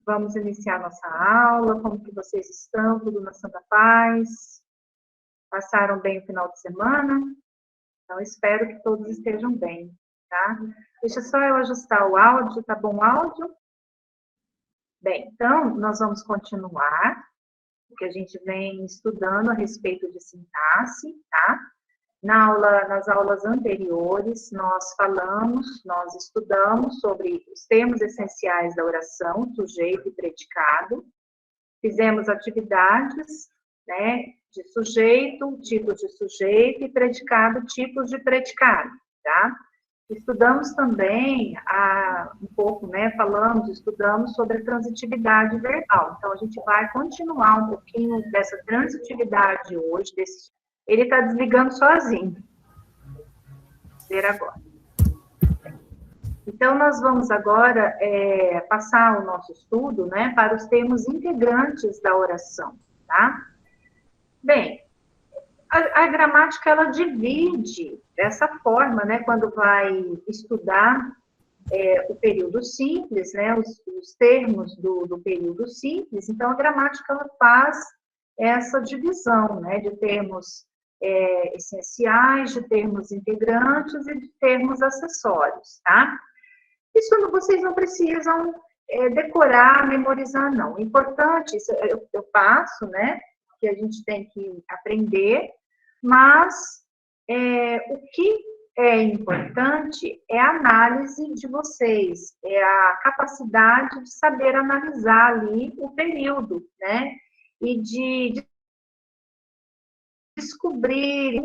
Vamos iniciar nossa aula. Como que vocês estão? Tudo na santa paz? Passaram bem o final de semana? Então, espero que todos estejam bem, tá? Deixa só eu ajustar o áudio, tá bom o áudio? Bem, então, nós vamos continuar, porque a gente vem estudando a respeito de sintaxe, tá? Nas aulas anteriores, nós estudamos sobre os termos essenciais da oração, sujeito e predicado. Fizemos atividades, né, de sujeito, tipos de sujeito e predicado, tipos de predicado, tá? Estudamos também um pouco, né, estudamos sobre a transitividade verbal. Então, a gente vai continuar um pouquinho dessa transitividade hoje, ele está desligando sozinho. Vou ver agora. Então, nós vamos agora passar o nosso estudo, né, para os termos integrantes da oração, tá? Bem, a gramática, ela divide dessa forma, né, quando vai estudar o período simples, né, os termos do período simples. Então, a gramática, ela faz essa divisão, né, de termos essenciais, de termos integrantes e de termos acessórios, tá? Isso vocês não precisam decorar, memorizar, não. O importante, isso eu passo, né, que a gente tem que aprender, mas o que é importante é a análise de vocês, é a capacidade de saber analisar ali o período, né, e de descobrir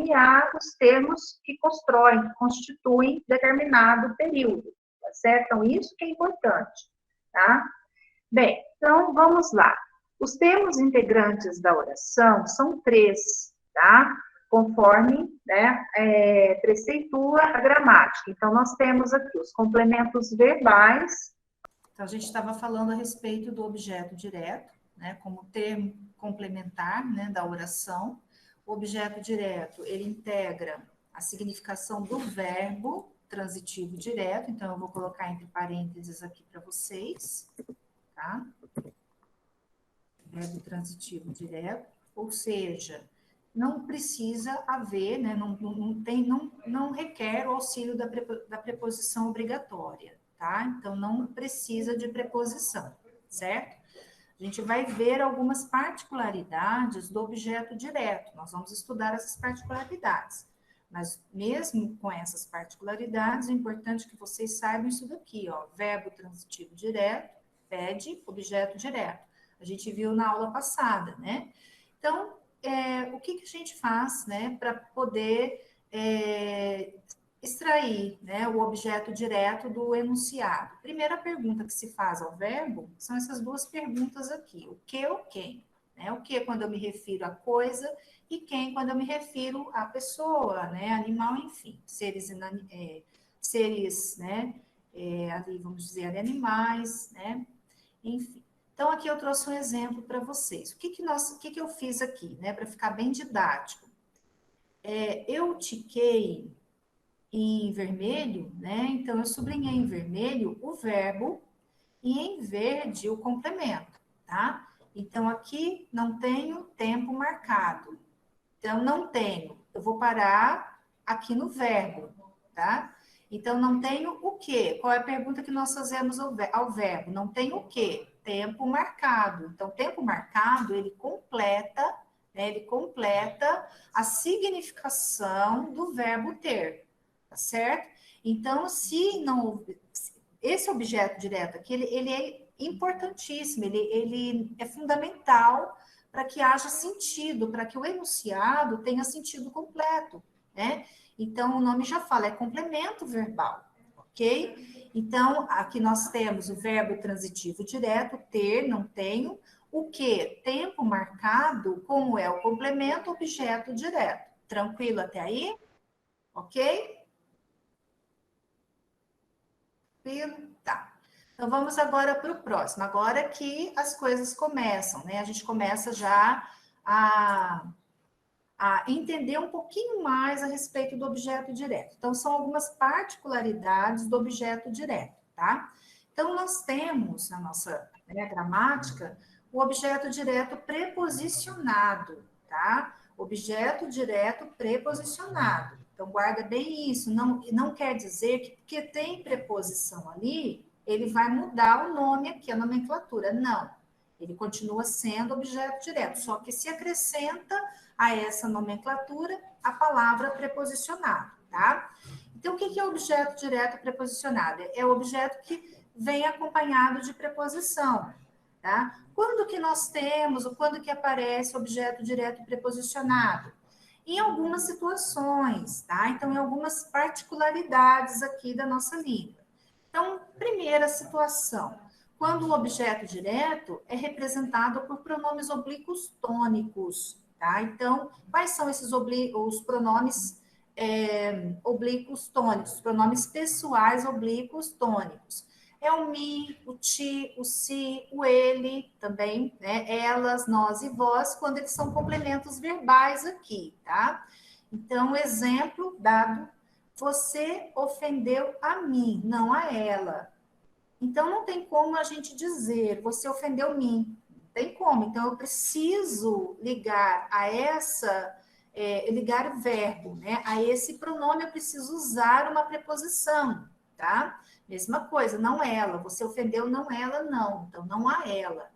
os termos que constituem determinado período, tá certo? Então, isso que é importante, tá? Bem, então, vamos lá. Os termos integrantes da oração são 3, tá? Conforme, né, preceitua a gramática. Então, nós temos aqui os complementos verbais. Então, a gente estava falando a respeito do objeto direto, né, como termo complementar, né, da oração. O objeto direto, ele integra a significação do verbo transitivo direto, então eu vou colocar entre parênteses aqui para vocês, tá? Verbo transitivo direto, ou seja, não precisa haver, né, não requer o auxílio da preposição obrigatória, tá? Então, não precisa de preposição, certo? A gente vai ver algumas particularidades do objeto direto. Nós vamos estudar essas particularidades. Mas mesmo com essas particularidades, é importante que vocês saibam isso daqui, ó. Verbo transitivo direto, pede, objeto direto. A gente viu na aula passada, né? Então, o que a gente faz, né, para poder extrair, né, o objeto direto do enunciado? Primeira pergunta que se faz ao verbo são essas duas perguntas aqui, o que ou quem, né? O que quando eu me refiro a coisa e quem quando eu me refiro a pessoa, né, animal, enfim, seres, né, ali vamos dizer animais, né, enfim. Então aqui eu trouxe um exemplo para vocês. O que eu fiz aqui, né, para ficar bem didático? Eu tiquei em vermelho, né? Então, eu sublinhei em vermelho o verbo e em verde o complemento, tá? Então, aqui não tenho tempo marcado. Então, não tenho. Eu vou parar aqui no verbo, tá? Então, não tenho o quê? Qual é a pergunta que nós fazemos ao verbo? Não tenho o quê? Tempo marcado. Então, tempo marcado, ele completa, né? Ele completa a significação do verbo ter. Tá certo? Então, se não... Esse objeto direto aqui, ele é importantíssimo, ele é fundamental para que haja sentido, para que o enunciado tenha sentido completo, né? Então, o nome já fala, é complemento verbal, ok? Então, aqui nós temos o verbo transitivo direto, ter, não tenho, o que? Tempo marcado, como é o complemento, objeto direto. Tranquilo até aí? Ok? Tá. Então, vamos agora para o próximo. Agora que as coisas começam, né? A gente começa já a entender um pouquinho mais a respeito do objeto direto. Então, são algumas particularidades do objeto direto, tá? Então, nós temos na nossa né, a gramática, o objeto direto preposicionado, tá? Objeto direto preposicionado. Então, guarda bem isso. Não quer dizer que porque tem preposição ali, ele vai mudar o nome aqui, a nomenclatura. Não. Ele continua sendo objeto direto, só que se acrescenta a essa nomenclatura a palavra preposicionado, tá? Então, o que é objeto direto preposicionado? É o objeto que vem acompanhado de preposição, tá? Quando que nós temos, ou quando que aparece objeto direto preposicionado? Em algumas situações, tá? Então, em algumas particularidades aqui da nossa língua. Então, primeira situação, quando o objeto direto é representado por pronomes oblíquos tônicos, tá? Então, quais são esses os pronomes oblíquos tônicos, pronomes pessoais oblíquos tônicos? É o me, o ti, o si, o ele também, né? Elas, nós e vós, quando eles são complementos verbais aqui, tá? Então, exemplo dado, você ofendeu a mim, não a ela. Então, não tem como a gente dizer, você ofendeu mim. Não tem como. Então, eu preciso ligar a ligar o verbo, né? A esse pronome, eu preciso usar uma preposição, tá? Mesma coisa, não ela. Você ofendeu não ela, não. Então, não a ela.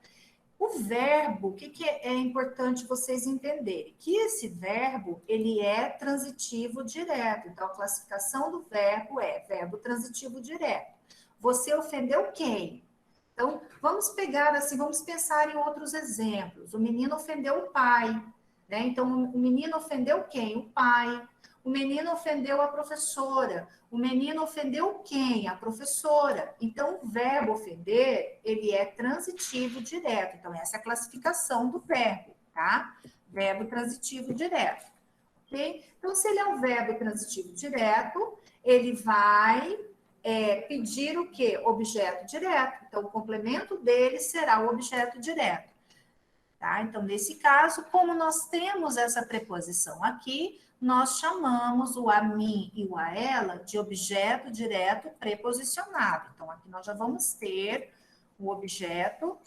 O verbo, o que é importante vocês entenderem? Que esse verbo, ele é transitivo direto. Então, a classificação do verbo é verbo transitivo direto. Você ofendeu quem? Então, vamos pegar assim, vamos pensar em outros exemplos. O menino ofendeu o pai, né? Então, o menino ofendeu quem? O pai. O menino ofendeu a professora. O menino ofendeu quem? A professora. Então, o verbo ofender, ele é transitivo direto. Então, essa é a classificação do verbo, tá? Verbo transitivo direto. Ok? Então, se ele é um verbo transitivo direto, ele vai pedir o quê? Objeto direto. Então, o complemento dele será o objeto direto. Tá? Então, nesse caso, como nós temos essa preposição aqui, nós chamamos o a mim e o a ela de objeto direto preposicionado. Então, aqui nós já vamos ter o objeto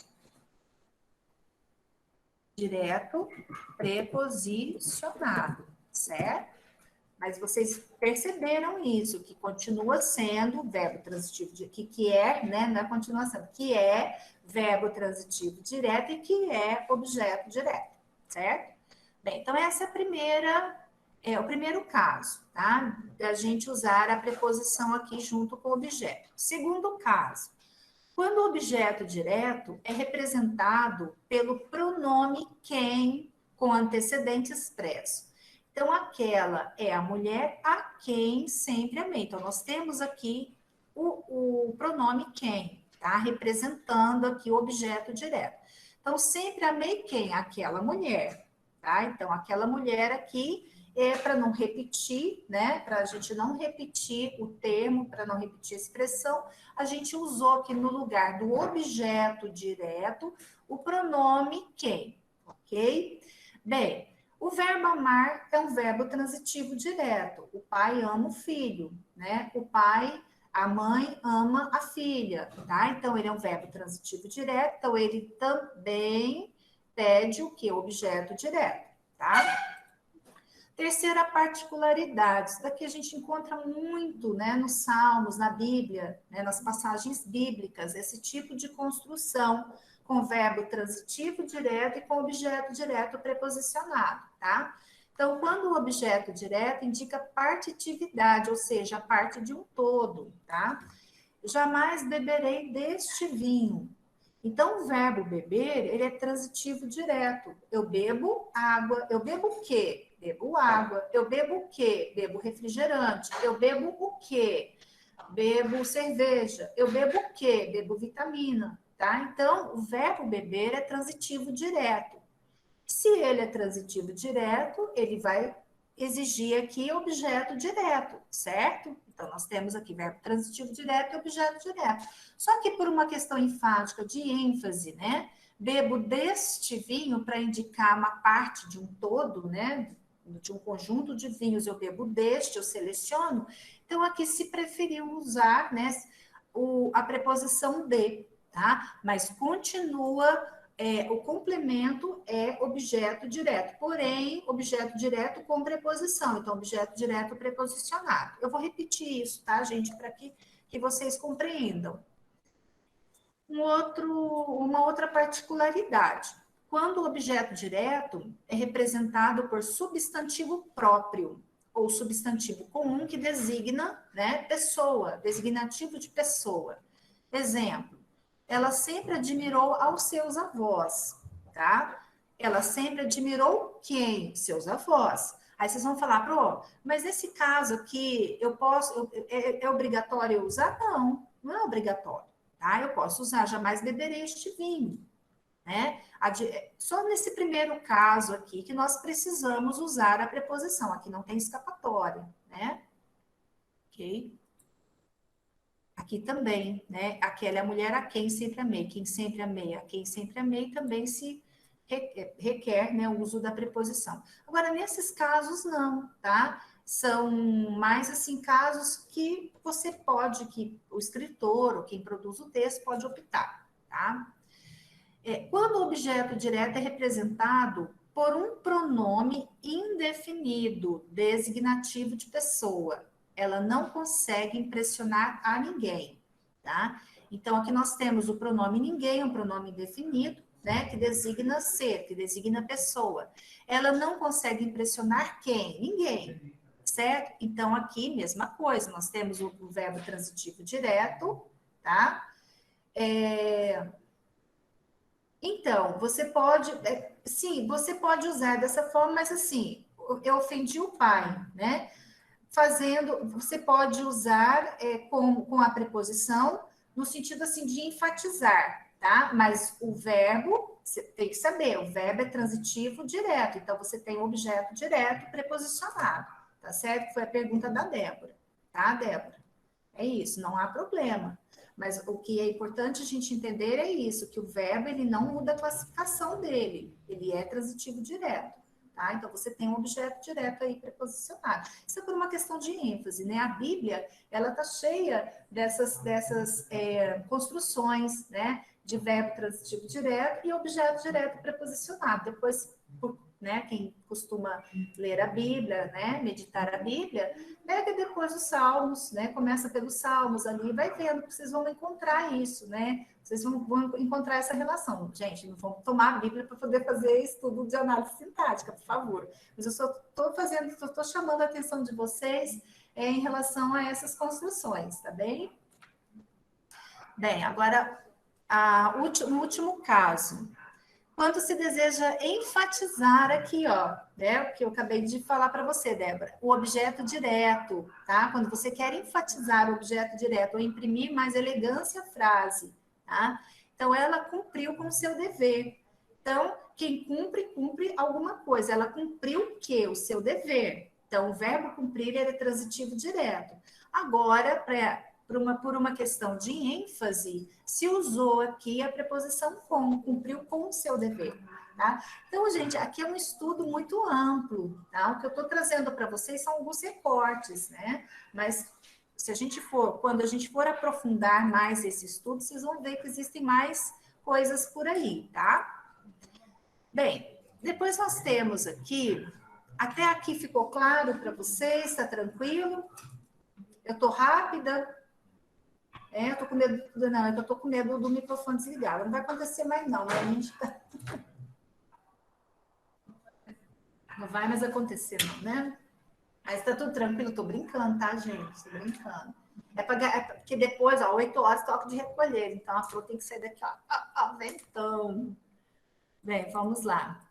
direto preposicionado, certo? Mas vocês perceberam isso, que continua sendo verbo transitivo, que é, né, na continuação, que é verbo transitivo direto e que é objeto direto, certo? Bem, então essa é o primeiro caso, tá? Da gente usar a preposição aqui junto com o objeto. Segundo caso, quando o objeto direto é representado pelo pronome quem com antecedente expresso. Então, aquela é a mulher a quem sempre amei. Então, nós temos aqui o pronome quem, tá? Representando aqui o objeto direto. Então, sempre amei quem? Aquela mulher, tá? Então, aquela mulher aqui é para não repetir, né? Para a gente não repetir o termo, para não repetir a expressão, a gente usou aqui no lugar do objeto direto o pronome quem, ok? Bem, o verbo amar é um verbo transitivo direto. O pai ama o filho, né? O pai, a mãe ama a filha, tá? Então, ele é um verbo transitivo direto, então ele também pede o que? Objeto direto, tá? Terceira particularidade, isso daqui a gente encontra muito, né, nos Salmos, na Bíblia, né, nas passagens bíblicas, esse tipo de construção com verbo transitivo direto e com objeto direto preposicionado, tá? Então, quando o objeto direto indica partitividade, ou seja, a parte de um todo, tá? Jamais beberei deste vinho. Então, o verbo beber, ele é transitivo direto. Eu bebo água. Eu bebo o quê? Bebo água. Eu bebo o quê? Bebo refrigerante. Eu bebo o quê? Bebo cerveja. Eu bebo o quê? Bebo vitamina, tá? Então, o verbo beber é transitivo direto. Se ele é transitivo direto, ele vai exigir aqui objeto direto, certo? Então, nós temos aqui verbo transitivo direto e objeto direto. Só que por uma questão enfática de ênfase, né? Bebo deste vinho para indicar uma parte de um todo, né? De um conjunto de vinhos, eu bebo deste, eu seleciono. Então, aqui se preferiu usar, né? A preposição de, tá? Mas continua, o complemento é objeto direto, porém, objeto direto com preposição, então, objeto direto preposicionado. Eu vou repetir isso, tá, gente, para que vocês compreendam. Uma outra particularidade. Quando o objeto direto é representado por substantivo próprio ou substantivo comum que designa, né, pessoa, designativo de pessoa. Exemplo, ela sempre admirou aos seus avós, tá? Ela sempre admirou quem? Seus avós. Aí vocês vão falar, mas nesse caso aqui, é obrigatório eu usar? Não, não é obrigatório, tá? Eu posso usar, jamais beberei este vinho, né? Só nesse primeiro caso aqui que nós precisamos usar a preposição, aqui não tem escapatória, né? Ok? Aqui também, né? Aquela é a mulher a quem sempre amei, quem sempre amei, a quem sempre amei também se requer, né, o uso da preposição. Agora, nesses casos, não, tá? São mais, assim, casos que você pode, que o escritor ou quem produz o texto pode optar, tá? Quando o objeto direto é representado por um pronome indefinido, designativo de pessoa, ela não consegue impressionar a ninguém, tá? Então, aqui nós temos o pronome ninguém, um pronome indefinido, né, que designa ser, que designa pessoa. Ela não consegue impressionar quem? Ninguém, certo? Então, aqui, mesma coisa, nós temos o verbo transitivo direto, tá? Então, você pode, sim, você pode usar dessa forma, mas assim, eu ofendi o pai, né? Você pode usar com a preposição no sentido assim de enfatizar, tá? Mas o verbo, você tem que saber, o verbo é transitivo direto, então você tem o objeto direto preposicionado, tá certo? Foi a pergunta da Débora, tá, Débora? É isso, não há problema. Mas o que é importante a gente entender é isso, que o verbo ele não muda a classificação dele, ele é transitivo direto. Tá? Então, você tem um objeto direto aí preposicionado. Isso é por uma questão de ênfase, né? A Bíblia, ela está cheia dessas construções, né? De verbo transitivo direto e objeto direto preposicionado. Depois, né? Quem costuma ler a Bíblia, né? Meditar a Bíblia, pega depois os Salmos, né? Começa pelos Salmos ali, vai vendo que vocês vão encontrar isso, né? Vocês vão encontrar essa relação. Gente, não vão tomar a Bíblia para poder fazer estudo de análise sintática, por favor. Mas eu só estou chamando a atenção de vocês em relação a essas construções, tá bem? Bem, agora, o último caso. Quando se deseja enfatizar aqui, ó, né, o que eu acabei de falar para você, Débora, o objeto direto, tá? Quando você quer enfatizar o objeto direto ou imprimir mais elegância à frase, tá? Então, ela cumpriu com o seu dever. Então, quem cumpre, cumpre alguma coisa. Ela cumpriu o quê? O seu dever. Então, o verbo cumprir é transitivo direto. Agora, por uma questão de ênfase, se usou aqui a preposição com, cumpriu com o seu dever, tá? Então, gente, aqui é um estudo muito amplo, tá? O que eu estou trazendo para vocês são alguns recortes, né? Mas quando a gente for aprofundar mais esse estudo, vocês vão ver que existem mais coisas por aí, tá? Bem, depois nós temos aqui, até aqui ficou claro para vocês, está tranquilo? Eu estou rápida? Eu tô com medo, não, é que eu tô com medo do microfone desligado. Não vai acontecer mais, não, né? A gente tá... Não vai mais acontecer, não, né? Mas tá tudo tranquilo, tô brincando, tá, gente? Tô brincando. Porque depois, ó, 8 horas toque de recolher, então a flor tem que sair daqui, ó, ventando. Bem, vamos lá.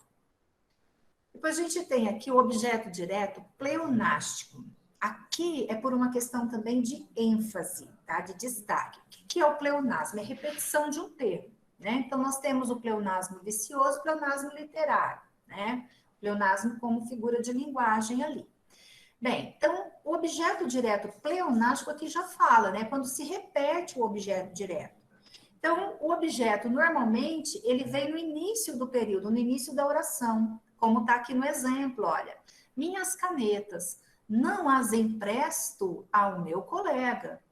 Depois a gente tem aqui o objeto direto pleonástico. Aqui é por uma questão também de ênfase, tá? De destaque. O que é o pleonasmo? É repetição de um termo, né? Então, nós temos o pleonasmo vicioso e o pleonasmo literário, né? O pleonasmo como figura de linguagem ali. Bem, então, o objeto direto pleonástico aqui já fala, né? Quando se repete o objeto direto. Então, o objeto, normalmente, ele vem no início do período, no início da oração, como está aqui no exemplo, olha. Minhas canetas, não as empresto ao meu colega.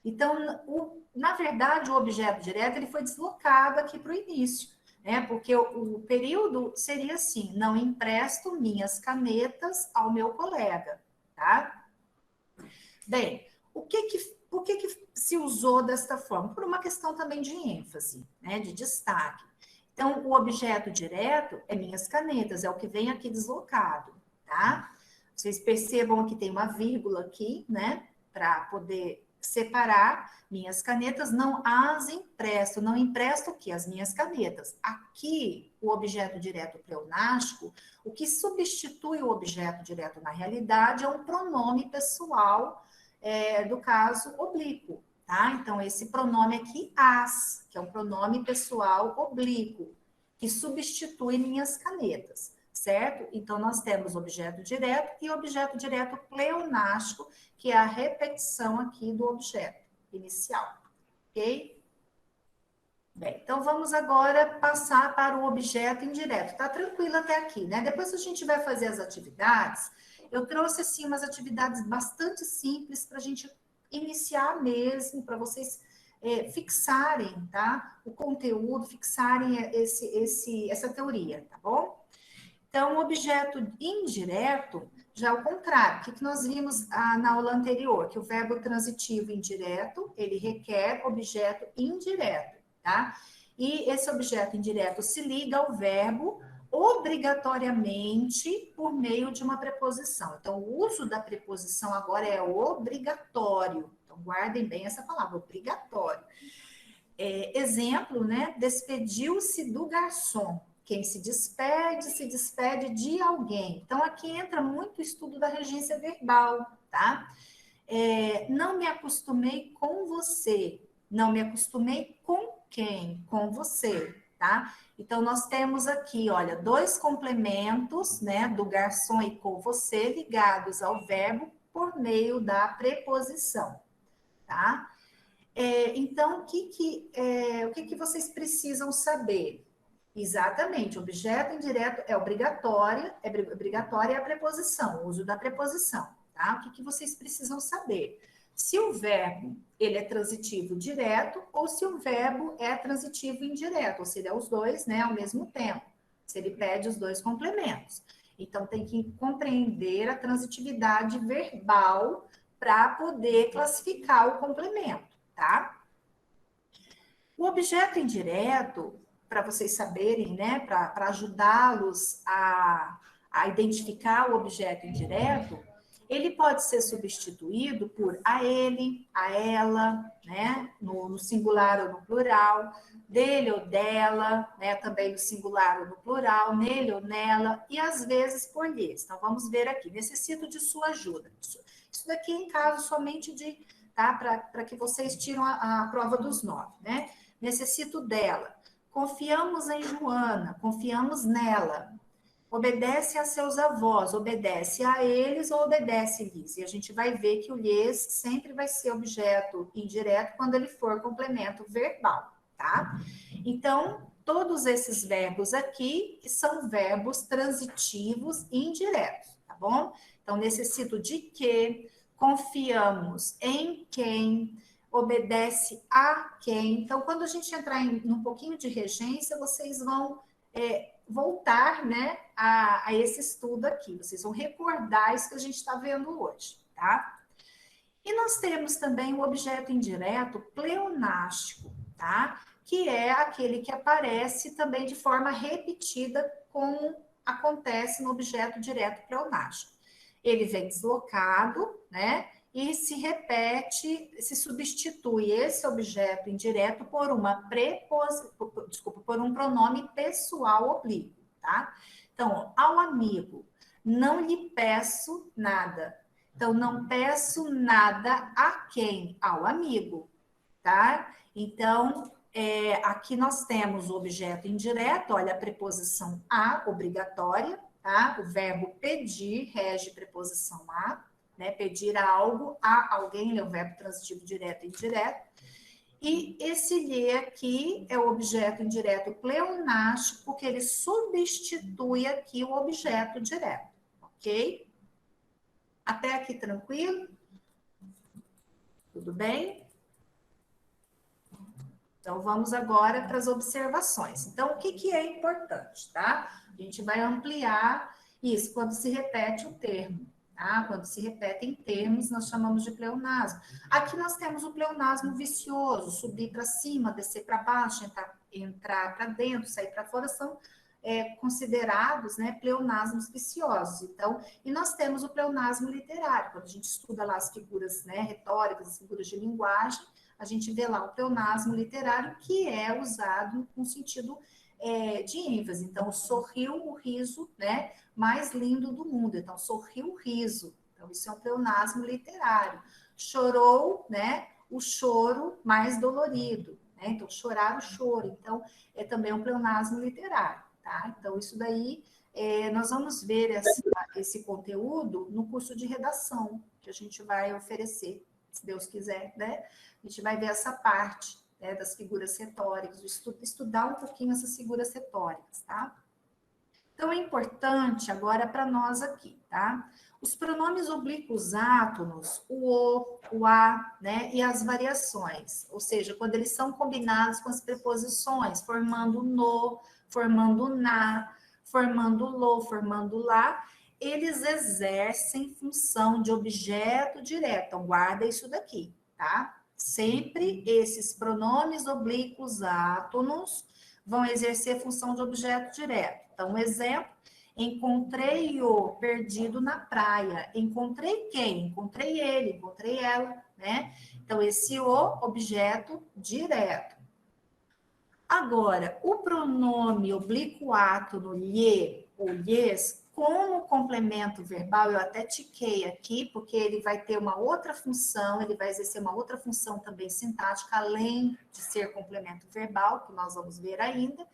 Então, na verdade, o objeto direto ele foi deslocado aqui para o início, né? Porque o período seria assim: não empresto minhas canetas ao meu colega, tá? Bem, por que se usou desta forma? Por uma questão também de ênfase, né? De destaque. Então, o objeto direto é minhas canetas, é o que vem aqui deslocado, tá? Vocês percebam que tem uma vírgula aqui, né? Para poder separar minhas canetas, não as empresto. Não empresto o quê? As minhas canetas. Aqui, o objeto direto pleonástico, o que substitui o objeto direto na realidade é um pronome pessoal, do caso oblíquo. Tá? Então, esse pronome aqui, as, que é um pronome pessoal oblíquo, que substitui minhas canetas, certo? Então, nós temos objeto direto e objeto direto pleonástico, que é a repetição aqui do objeto inicial, ok? Bem, então vamos agora passar para o objeto indireto. Tá tranquilo até aqui, né? Depois a gente vai fazer as atividades. Eu trouxe, assim, umas atividades bastante simples para a gente iniciar mesmo, para vocês fixarem, tá? O conteúdo, fixarem essa teoria, tá bom? Então, o objeto indireto, já é o contrário. O que nós vimos na aula anterior? Que o verbo transitivo indireto, ele requer objeto indireto, tá? E esse objeto indireto se liga ao verbo obrigatoriamente por meio de uma preposição. Então, o uso da preposição agora é obrigatório. Então, guardem bem essa palavra, obrigatório. Exemplo, né? Despediu-se do garçom. Quem se despede de alguém. Então, aqui entra muito o estudo da regência verbal, tá? Não me acostumei com você. Não me acostumei com quem? Com você, tá? Então, nós temos aqui, olha, dois complementos, né, do garçom e com você, ligados ao verbo por meio da preposição, tá? Então, o que vocês precisam saber? Exatamente, objeto indireto é obrigatória a preposição, o uso da preposição, tá? O que vocês precisam saber? Se o verbo, ele é transitivo direto ou se o verbo é transitivo indireto, ou seja, os dois, né, ao mesmo tempo, se ele pede os dois complementos. Então, tem que compreender a transitividade verbal para poder classificar o complemento, tá? O objeto indireto, para vocês saberem, né, para ajudá-los a identificar o objeto indireto, ele pode ser substituído por a ele, a ela, né, no singular ou no plural, dele ou dela, né, também no singular ou no plural, nele ou nela, e às vezes por lhes. Então, vamos ver aqui. Necessito de sua ajuda. Isso daqui em caso somente de, tá, para que vocês tiram a prova dos 9, né? Necessito dela. Confiamos em Joana, confiamos nela. Obedece a seus avós, obedece a eles ou obedece-lhes. E a gente vai ver que o lhes sempre vai ser objeto indireto quando ele for complemento verbal, tá? Então, todos esses verbos aqui são verbos transitivos indiretos, tá bom? Então, necessito de que, confiamos em quem, obedece a quem. Então, quando a gente entrar num pouquinho de regência, vocês vão voltar, né, a esse estudo aqui. Vocês vão recordar isso que a gente está vendo hoje, tá? E nós temos também o objeto indireto pleonástico, tá? Que é aquele que aparece também de forma repetida, como acontece no objeto direto pleonástico. Ele vem deslocado, né? E se repete, se substitui esse objeto indireto por por um pronome pessoal oblíquo, tá? Então, ao amigo, não lhe peço nada. Então, não peço nada a quem? Ao amigo, tá? Então, aqui nós temos o objeto indireto, olha a preposição a, obrigatória, tá? O verbo pedir rege preposição a, né? Pedir algo a alguém, é o verbo transitivo direto e indireto. E esse lhe aqui é o objeto indireto pleonástico, porque ele substitui aqui o objeto direto, ok? Até aqui tranquilo? Tudo bem? Então, vamos agora para as observações. Então, o que é importante, tá? A gente vai ampliar isso quando se repete o termo, tá? Quando se repetem termos, nós chamamos de pleonasmo. Aqui nós temos o pleonasmo vicioso, subir para cima, descer para baixo, entrar para dentro, sair para fora, são considerados, né, pleonasmos viciosos. Então, e nós temos o pleonasmo literário, quando a gente estuda lá as figuras, né, retóricas, as figuras de linguagem, a gente vê lá o pleonasmo literário, que é usado com sentido de ênfase. Então, sorriu o riso, né, mais lindo do mundo. Então, sorriu o riso. Então, isso é um pleonasmo literário. Chorou, né, o choro mais dolorido. Né? Então, chorar o choro. Então, é também um pleonasmo literário. Tá? Então, isso daí, nós vamos ver esse conteúdo no curso de redação que a gente vai oferecer, se Deus quiser, né? A gente vai ver essa parte, né, das figuras retóricas, estudar um pouquinho essas figuras retóricas, tá? Então, é importante agora para nós aqui, tá? Os pronomes oblíquos átonos, o a, né, e as variações, ou seja, quando eles são combinados com as preposições, formando no, formando na, formando lo, formando lá, eles exercem função de objeto direto. Então, guarda isso daqui, tá? Sempre esses pronomes oblíquos átonos vão exercer função de objeto direto. Então, um exemplo, encontrei-o perdido na praia. Encontrei quem? Encontrei ele, encontrei ela, né? Então, esse o, objeto direto. Agora, o pronome oblíquo átono lhe ou lhes, como complemento verbal, eu até tiquei aqui, porque ele vai ter uma outra função, ele vai exercer uma outra função também sintática, além de ser complemento verbal, que nós vamos ver ainda.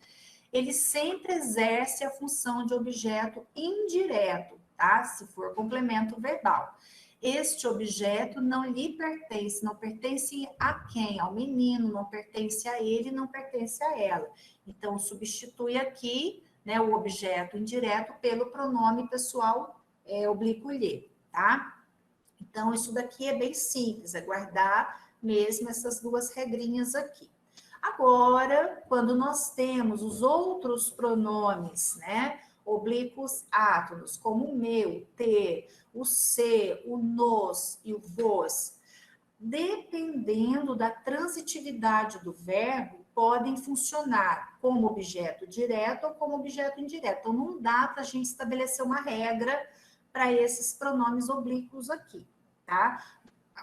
Ele sempre exerce a função de objeto indireto, tá? Se for complemento verbal. Este objeto não lhe pertence, não pertence a quem? Ao menino, não pertence a ele, não pertence a ela. Então, substitui aqui, né, o objeto indireto pelo pronome pessoal oblíquo lhe, tá? Então, isso daqui é bem simples, é guardar mesmo essas duas regrinhas aqui. Agora, quando nós temos os outros pronomes, né, oblíquos átonos, como o meu, ter, o ser, o nos e o vos, dependendo da transitividade do verbo, podem funcionar como objeto direto ou como objeto indireto. Então, não dá para a gente estabelecer uma regra para esses pronomes oblíquos aqui, tá?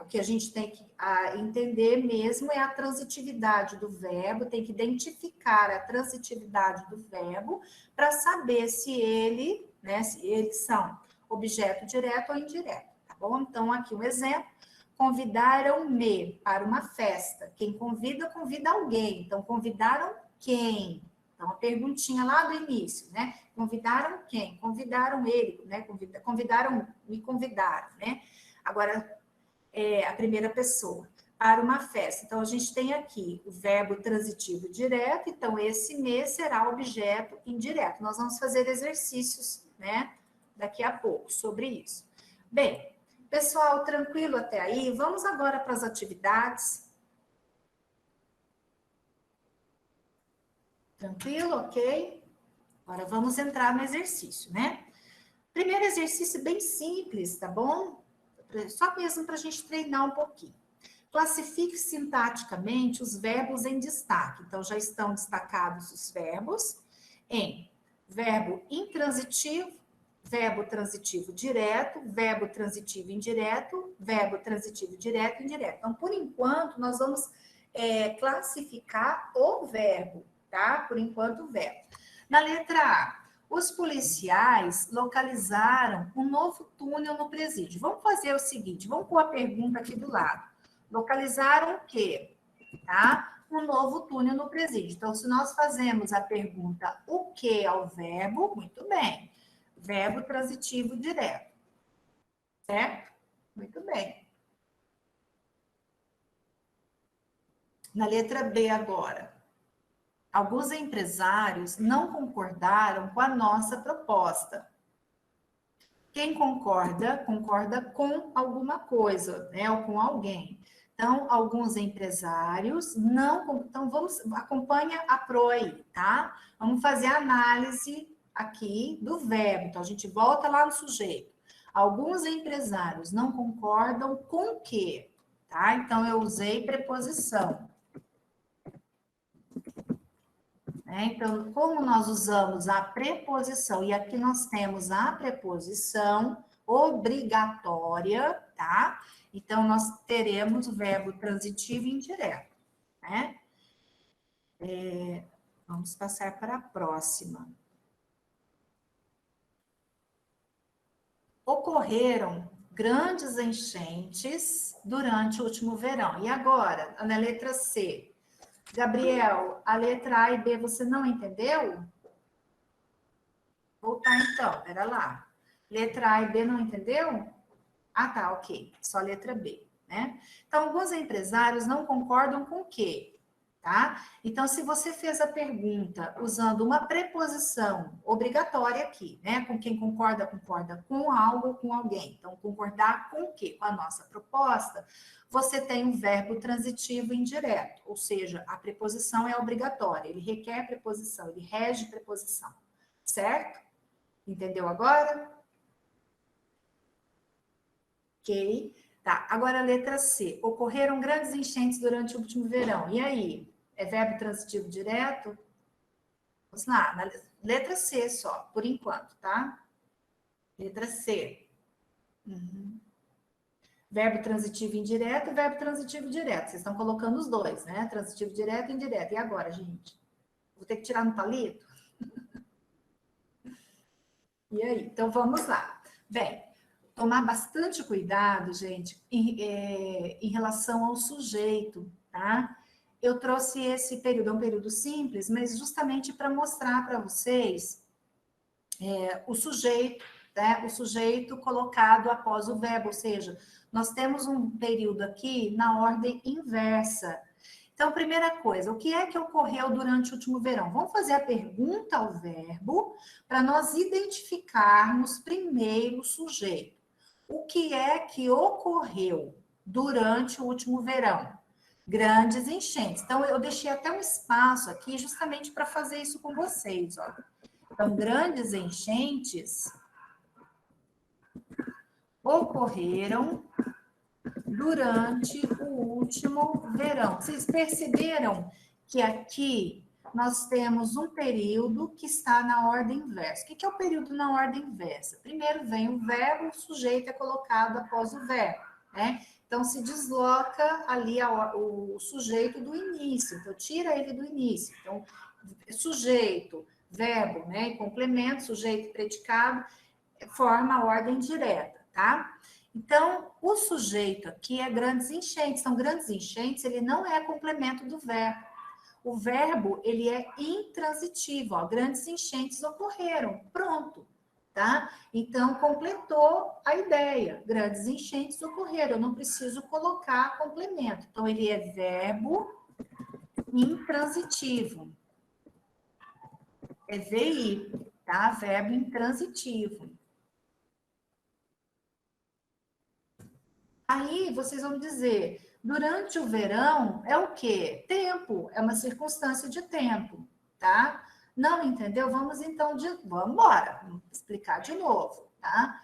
O que a gente tem que entender mesmo é a transitividade do verbo, tem que identificar a transitividade do verbo para saber se ele, né, se eles são objeto direto ou indireto, tá bom? Então, aqui um exemplo. Convidaram-me para uma festa. Quem convida, convida alguém. Então, convidaram quem? Então, a perguntinha lá do início, né? Convidaram quem? Convidaram ele, né? Convidaram, me convidaram, né? Agora, a primeira pessoa, para uma festa. Então, a gente tem aqui o verbo transitivo direto, então esse me será objeto indireto. Nós vamos fazer exercícios, né, daqui a pouco sobre isso. Bem, pessoal, tranquilo até aí? Vamos agora para as atividades. Tranquilo, ok? Agora vamos entrar no exercício, né? Primeiro exercício bem simples, tá bom? Só mesmo para a gente treinar um pouquinho. Classifique sintaticamente os verbos em destaque. Então, já estão destacados os verbos em verbo intransitivo, verbo transitivo direto, verbo transitivo indireto, verbo transitivo direto e indireto. Então, por enquanto, nós vamos classificar o verbo, tá? Por enquanto, o verbo. Na letra A, os policiais localizaram um novo túnel no presídio. Vamos fazer o seguinte, vamos pôr a pergunta aqui do lado. Localizaram o quê? Tá? Um novo túnel no presídio. Então, se nós fazemos a pergunta o que ao verbo, muito bem. Verbo transitivo direto. Certo? Muito bem. Na letra B agora. Alguns empresários não concordaram com a nossa proposta. Quem concorda, concorda com alguma coisa, né? Ou com alguém. Então, alguns empresários não... Então, acompanha a pro aí, tá? Vamos fazer a análise aqui do verbo. Então, a gente volta lá no sujeito. Alguns empresários não concordam com o quê? Tá? Então, eu usei preposição. Então, como nós usamos a preposição, e aqui nós temos a preposição obrigatória, tá? Então, nós teremos o verbo transitivo e indireto, né? Vamos passar para a próxima. Ocorreram grandes enchentes durante o último verão. E agora, na letra C? Gabriel, a letra A e B você não entendeu? Voltar então, pera lá. Letra A e B não entendeu? Ah, tá, ok. Só a letra B, né? Então, alguns empresários não concordam com o quê? Tá? Então, se você fez a pergunta usando uma preposição obrigatória aqui, né? Com quem concorda, concorda com algo ou com alguém. Então, concordar com o quê? Com a nossa proposta, você tem um verbo transitivo indireto, ou seja, a preposição é obrigatória, ele requer preposição, ele rege preposição, certo? Entendeu agora? Ok. Tá, agora a letra C. Ocorreram grandes enchentes durante o último verão. E aí? É verbo transitivo direto? Vamos lá, na letra C só, por enquanto, tá? Letra C. Verbo transitivo indireto e verbo transitivo direto. Vocês estão colocando os dois, né? Transitivo direto e indireto. E agora, gente? Vou ter que tirar no palito? E aí? Então, vamos lá. Bem, tomar bastante cuidado, gente, em relação ao sujeito, tá? Eu trouxe esse período, é um período simples, mas justamente para mostrar para vocês o sujeito, né? O sujeito colocado após o verbo, ou seja, nós temos um período aqui na ordem inversa. Então, primeira coisa, o que é que ocorreu durante o último verão? Vamos fazer a pergunta ao verbo para nós identificarmos primeiro o sujeito. O que é que ocorreu durante o último verão? Grandes enchentes. Então, eu deixei até um espaço aqui justamente para fazer isso com vocês. Ó. Então, grandes enchentes ocorreram durante o último verão. Vocês perceberam que aqui nós temos um período que está na ordem inversa. O que é o período na ordem inversa? Primeiro vem o verbo, o sujeito é colocado após o verbo, né? Então, se desloca ali o sujeito do início. Então, tira ele do início. Então, sujeito, verbo, né? Complemento, sujeito, predicado, forma a ordem direta, tá? Então, o sujeito aqui é grandes enchentes. Então, grandes enchentes, ele não é complemento do verbo. O verbo, ele é intransitivo. Ó, grandes enchentes ocorreram. Pronto. Tá? Então, completou a ideia. Grandes enchentes ocorreram. Eu não preciso colocar complemento. Então, ele é verbo intransitivo. É VI, tá? Verbo intransitivo. Aí, vocês vão dizer, durante o verão é o quê? Tempo. É uma circunstância de tempo, tá? Não entendeu? Vamos então, vamos embora, vamos explicar de novo, tá?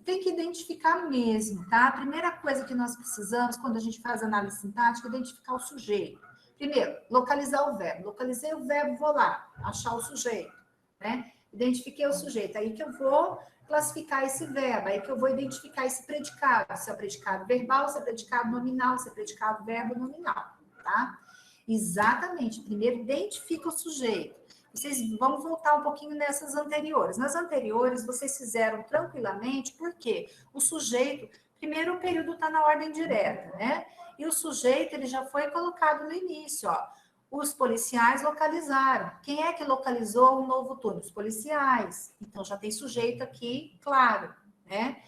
Tem que identificar mesmo, tá? A primeira coisa que nós precisamos, quando a gente faz análise sintática, é identificar o sujeito. Primeiro, localizar o verbo. Localizei o verbo, vou lá, achar o sujeito, né? Identifiquei o sujeito, aí que eu vou classificar esse verbo, aí que eu vou identificar esse predicado, se é predicado verbal, se é predicado nominal, se é predicado verbo nominal. Tá? Exatamente. Primeiro, identifica o sujeito. Vocês vão voltar um pouquinho nessas anteriores. Nas anteriores, vocês fizeram tranquilamente, porque o sujeito, primeiro o período está na ordem direta, né? E o sujeito, ele já foi colocado no início, ó. Os policiais localizaram. Quem é que localizou o novo túnel? Os policiais. Então, já tem sujeito aqui, claro, né?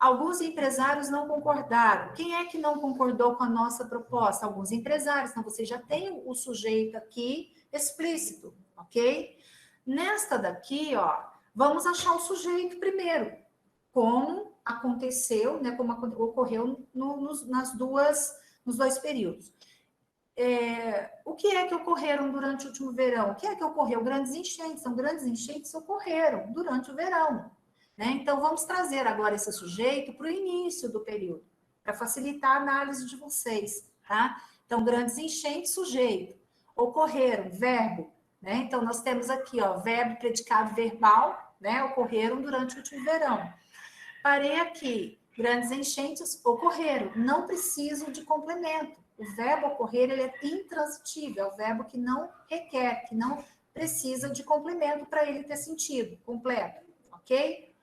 Alguns empresários não concordaram. Quem é que não concordou com a nossa proposta? Alguns empresários. Então, você já tem o sujeito aqui explícito, ok? Nesta daqui, ó, vamos achar o sujeito primeiro. Como a aconteceu, né, como ocorreu nos dois períodos. O que é que ocorreram durante o último verão? O que é que ocorreu? Grandes enchentes. São grandes enchentes ocorreram durante o verão. Né? Então, vamos trazer agora esse sujeito para o início do período, para facilitar a análise de vocês. Tá? Então, grandes enchentes, sujeito. Ocorreram, verbo. Né? Então, nós temos aqui, ó, verbo, predicado verbal, né? Ocorreram durante o último verão. Parei aqui. Grandes enchentes ocorreram. Não preciso de complemento. O verbo ocorrer, ele é intransitivo, é o verbo que não requer, que não precisa de complemento para ele ter sentido completo, ok?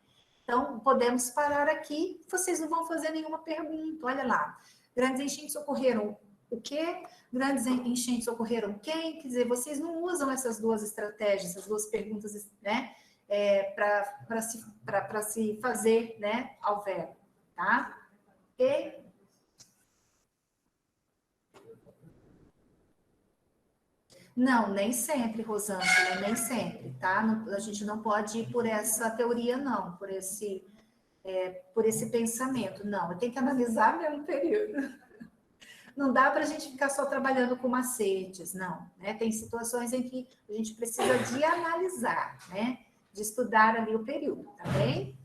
Então, podemos parar aqui, vocês não vão fazer nenhuma pergunta, olha lá. Grandes enchentes ocorreram o quê? Grandes enchentes ocorreram quem? Quer dizer, vocês não usam essas duas estratégias, essas duas perguntas, né? Para se fazer, né, ao verbo, tá? Ok? Não, nem sempre, Rosângela, nem sempre, tá? A gente não pode ir por essa teoria, não, por esse pensamento, não. Eu tenho que analisar mesmo o período. Não dá para a gente ficar só trabalhando com macetes, não. Né? Tem situações em que a gente precisa de analisar, né? De estudar ali o período, tá bem?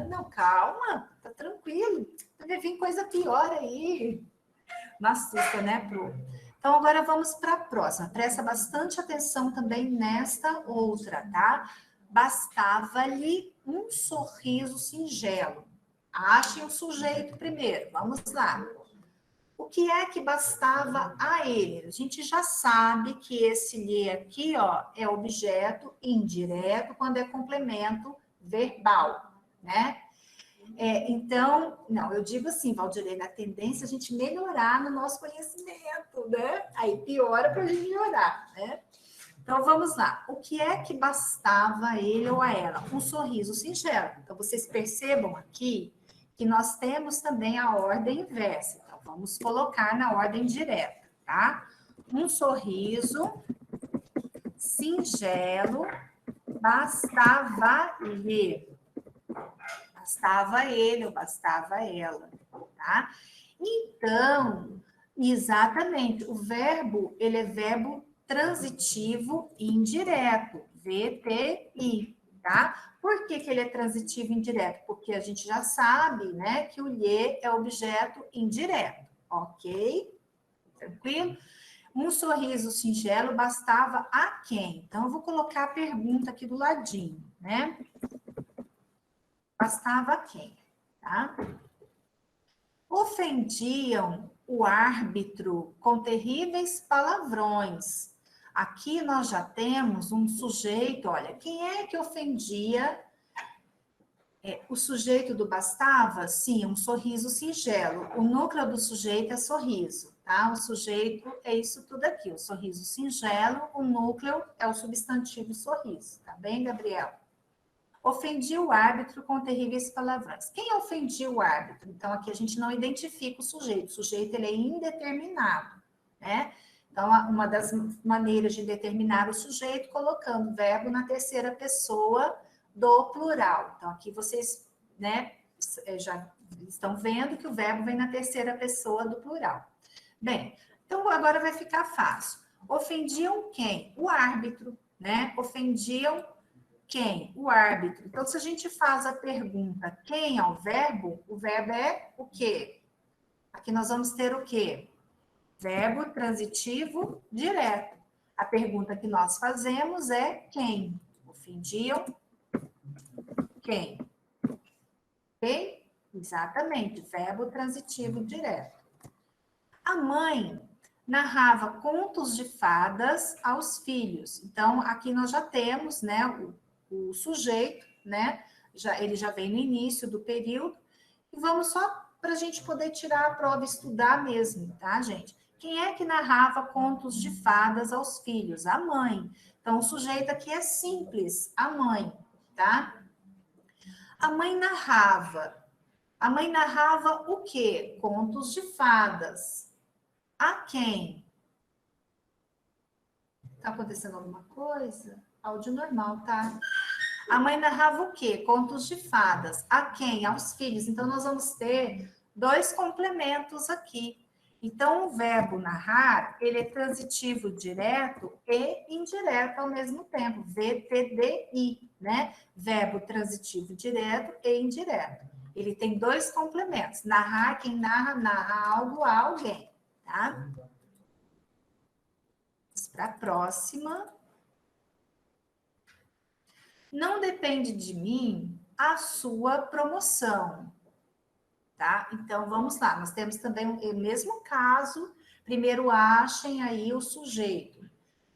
Não, calma, tá tranquilo. Vai vir coisa pior aí. Não assusta, né, Pro? Então, agora vamos para a próxima. Presta bastante atenção também nesta outra, tá? Bastava-lhe um sorriso singelo. Achem o sujeito primeiro. Vamos lá. O que é que bastava a ele? A gente já sabe que esse lhe aqui, ó, é objeto indireto quando é complemento verbal, né? Então, não, eu digo assim, Valdirene, a tendência é a gente melhorar no nosso conhecimento, né? Aí piora para a gente melhorar, né? Então, vamos lá. O que é que bastava a ele ou a ela? Um sorriso singelo. Então, vocês percebam aqui que nós temos também a ordem inversa. Então, vamos colocar na ordem direta, tá? Um sorriso singelo bastava-lhe. Bastava ele ou bastava ela, tá? Então, exatamente, o verbo, ele é verbo transitivo indireto, VTI, tá? Por que ele é transitivo indireto? Porque a gente já sabe, né, que o lhe é objeto indireto, ok? Tranquilo? Um sorriso singelo bastava a quem? Então, eu vou colocar a pergunta aqui do ladinho, né? Bastava a quem, tá? Ofendiam o árbitro com terríveis palavrões. Aqui nós já temos um sujeito, olha, quem é que ofendia? O sujeito do bastava? Sim, um sorriso singelo. O núcleo do sujeito é sorriso, tá? O sujeito é isso tudo aqui, o sorriso singelo, o núcleo é o substantivo sorriso, tá bem, Gabriela? Ofendia o árbitro com terríveis palavrões. Quem ofendia o árbitro? Então, aqui a gente não identifica o sujeito. O sujeito, ele é indeterminado, né? Então, uma das maneiras de determinar o sujeito, colocando o verbo na terceira pessoa do plural. Então, aqui vocês, né, já estão vendo que o verbo vem na terceira pessoa do plural. Bem, então agora vai ficar fácil. Ofendiam quem? O árbitro, né? Ofendiam quem? O árbitro. Então, se a gente faz a pergunta quem ao verbo, o verbo é o quê? Aqui nós vamos ter o quê? Verbo transitivo direto. A pergunta que nós fazemos é quem? Ofendiam quem? Ok? Exatamente, verbo transitivo direto. A mãe narrava contos de fadas aos filhos. Então, aqui nós já temos, né, o sujeito, né? Ele já vem no início do período. E vamos só para a gente poder tirar a prova e estudar mesmo, tá, gente? Quem é que narrava contos de fadas aos filhos? A mãe. Então, o sujeito aqui é simples, a mãe, tá? A mãe narrava. A mãe narrava o quê? Contos de fadas. A quem? Tá acontecendo alguma coisa? Áudio normal, tá? A mãe narrava o quê? Contos de fadas. A quem? Aos filhos. Então, nós vamos ter 2 complementos aqui. Então, o verbo narrar, ele é transitivo direto e indireto ao mesmo tempo. VTDI, né? Verbo transitivo direto e indireto. Ele tem 2 complementos. Narrar, quem narra, narra algo a alguém, tá? Vamos para a próxima. Não depende de mim a sua promoção, tá? Então, vamos lá. Nós temos também o mesmo caso. Primeiro, achem aí o sujeito.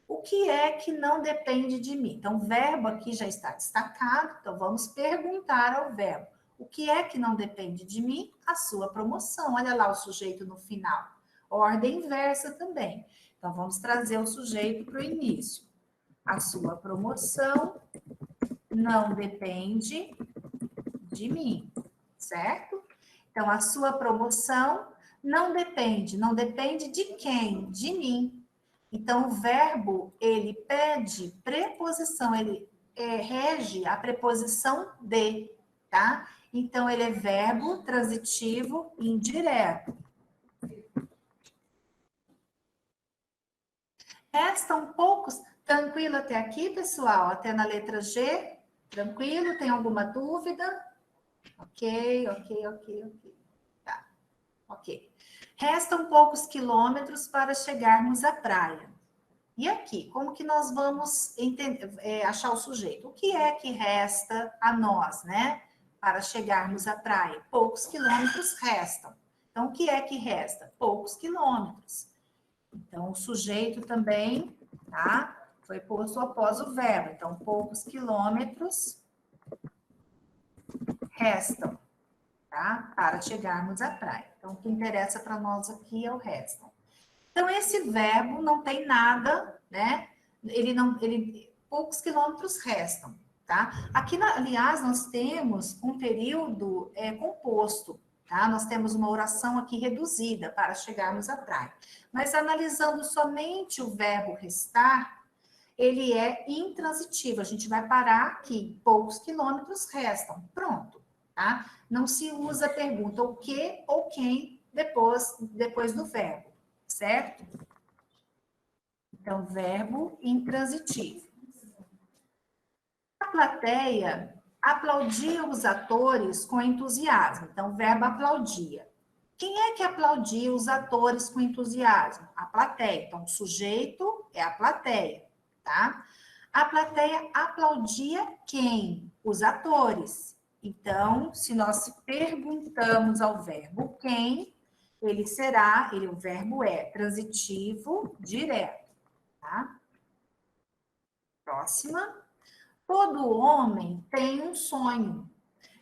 O que é que não depende de mim? Então, o verbo aqui já está destacado. Então, vamos perguntar ao verbo. O que é que não depende de mim? A sua promoção. Olha lá o sujeito no final. Ordem inversa também. Então, vamos trazer o sujeito para o início. A sua promoção não depende de mim, certo? Então, a sua promoção não depende. Não depende de quem? De mim. Então, o verbo, ele pede preposição, ele rege a preposição de, tá? Então, ele é verbo transitivo indireto. Restam poucos. Tranquilo até aqui, pessoal? Até na letra G? Tranquilo? Tem alguma dúvida? Ok. Tá, ok. Restam poucos quilômetros para chegarmos à praia. E aqui, como que nós vamos achar o sujeito? O que é que resta a nós, né? Para chegarmos à praia? Poucos quilômetros restam. Então, o que é que resta? Poucos quilômetros. Então, o sujeito também, tá? Foi posto após o verbo. Então, poucos quilômetros restam, tá? Para chegarmos à praia. Então, o que interessa para nós aqui é o restam. Então, esse verbo não tem nada, né? Poucos quilômetros restam, tá? Aqui, aliás, nós temos um período composto, tá? Nós temos uma oração aqui reduzida para chegarmos à praia. Mas analisando somente o verbo restar, ele é intransitivo. A gente vai parar aqui. Poucos quilômetros restam. Pronto, tá? Não se usa a pergunta o que ou quem depois do verbo, certo? Então, verbo intransitivo. A plateia aplaudia os atores com entusiasmo. Então, verbo aplaudia. Quem é que aplaudia os atores com entusiasmo? A plateia. Então, o sujeito é a plateia, tá? A plateia aplaudia quem? Os atores. Então, se nós perguntamos ao verbo quem, o verbo é transitivo direto, tá? Próxima. Todo homem tem um sonho.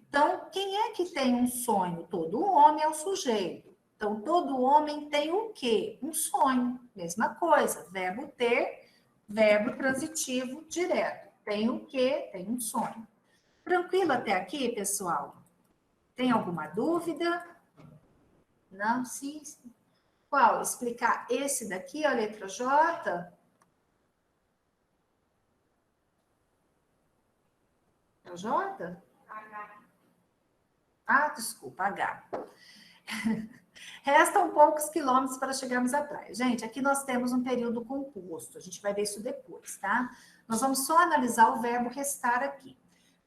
Então, quem é que tem um sonho? Todo homem é o sujeito. Então, todo homem tem o quê? Um sonho. Mesma coisa. Verbo ter, verbo transitivo direto. Tem o quê? Tem um sonho. Tranquilo até aqui, pessoal? Tem alguma dúvida? Não? Sim. Qual? Explicar esse daqui, a letra J? É o J? Ah, desculpa, H. Restam poucos quilômetros para chegarmos à praia. Gente, aqui nós temos um período composto. A gente vai ver isso depois, tá? Nós vamos só analisar o verbo restar aqui.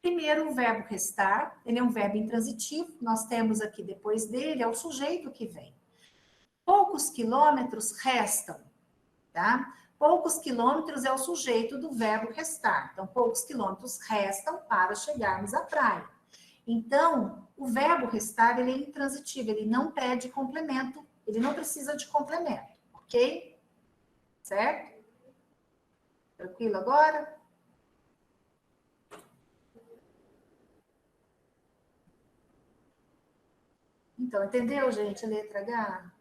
Primeiro, o verbo restar, ele é um verbo intransitivo. Nós temos aqui, depois dele, é o sujeito que vem. Poucos quilômetros restam, tá? Poucos quilômetros é o sujeito do verbo restar. Então, poucos quilômetros restam para chegarmos à praia. Então, o verbo restar, ele é intransitivo, ele não pede complemento, ele não precisa de complemento, ok? Certo? Tranquilo agora? Então, entendeu, gente, a letra H?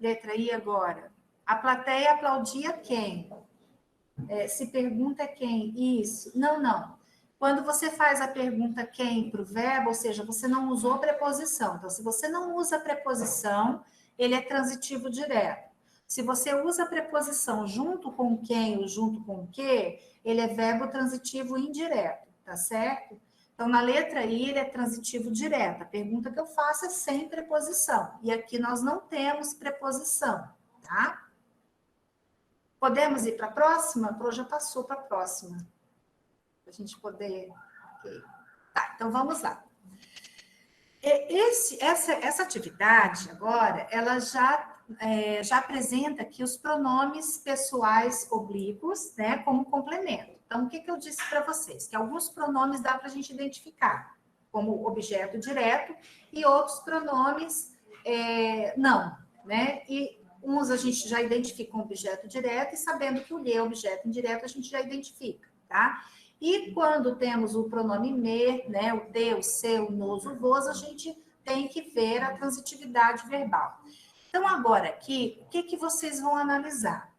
Letra I agora. A plateia aplaudia quem? Se pergunta quem? Isso. Não. Quando você faz a pergunta quem para o verbo, ou seja, você não usou preposição. Então, se você não usa preposição, ele é transitivo direto. Se você usa preposição junto com quem ou junto com o que, ele é verbo transitivo indireto, tá certo? Então, na letra I, ele é transitivo direto. A pergunta que eu faço é sem preposição. E aqui nós não temos preposição, tá? Podemos ir para a próxima? A Pro já passou para a próxima. Para a gente poder... Okay. Tá, então vamos lá. Essa atividade, agora, ela já apresenta aqui os pronomes pessoais oblíquos, né, como complemento. Então, o que eu disse para vocês? Que alguns pronomes dá para a gente identificar como objeto direto e outros pronomes não, né? E uns a gente já identifica como objeto direto e sabendo que o lhe é objeto indireto, a gente já identifica, tá? E quando temos o pronome me, né, o de, o seu, o nos, o vos, a gente tem que ver a transitividade verbal. Então, agora aqui, o que vocês vão analisar?